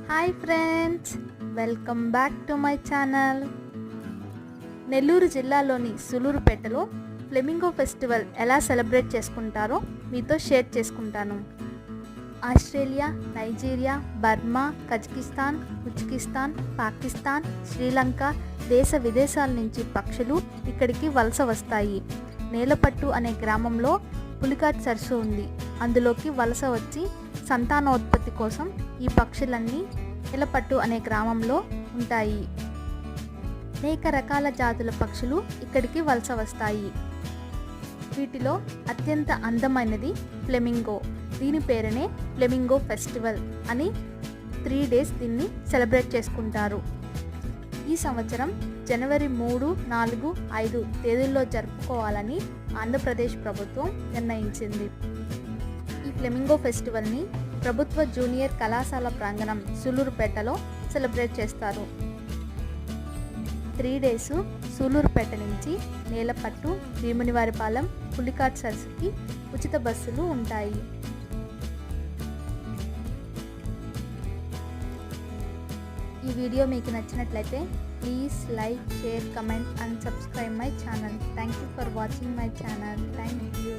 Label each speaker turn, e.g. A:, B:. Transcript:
A: Hi friends, welcome back to my channel. Nellore జిల్లాలోని సుల్లూరుపేటలో flamingo festival ఎలా celebrate చేసుకుంటారో మీతో షేర్ చేసుకుంటాను. Australia, Nigeria, Burma, Kazakhstan, Uzbekistan, Pakistan, Sri Lanka దేశ విదేశాల నుంచి పక్షులు ఇక్కడికి వలస వస్తాయి. నేలపట్టు అనే గ్రామంలో పులికాట్ సరస్సు ఉంది. అందులోకి వలస వచ్చి సంతానోత్పత్తి కోసం ఈ పక్షులన్నీ నేలపట్టు అనే గ్రామంలో ఉంటాయి. అనేక రకాల జాతుల పక్షులు ఇక్కడికి వలస వస్తాయి. వీటిలో అత్యంత అందమైనది ఫ్లెమింగో. దీని పేరునే ఫ్లెమింగో ఫెస్టివల్ అని 3 days దీన్ని సెలబ్రేట్ చేసుకుంటారు. ఈ సంవత్సరం జనవరి 3, 4, 5 తేదీల్లో జరుపుకోవాలని ఆంధ్రప్రదేశ్ ప్రభుత్వం నిర్ణయించింది. ఈ ఫ్లెమింగో ఫెస్టివల్ని ప్రభుత్వ జూనియర్ కళాశాల ప్రాంగణం సుల్లూరుపేటలో సెలబ్రేట్ చేస్తారు. 3 days సుల్లూరుపేట నుంచి నేలపట్టు, భీమునివారి పాలెం, పులికాట్ సరస్సుకి ఉచిత బస్సులు ఉంటాయి. ఈ వీడియో మీకు నచ్చినట్లయితే please like, share, comment and subscribe my channel. Thank you for watching my channel. Thank you.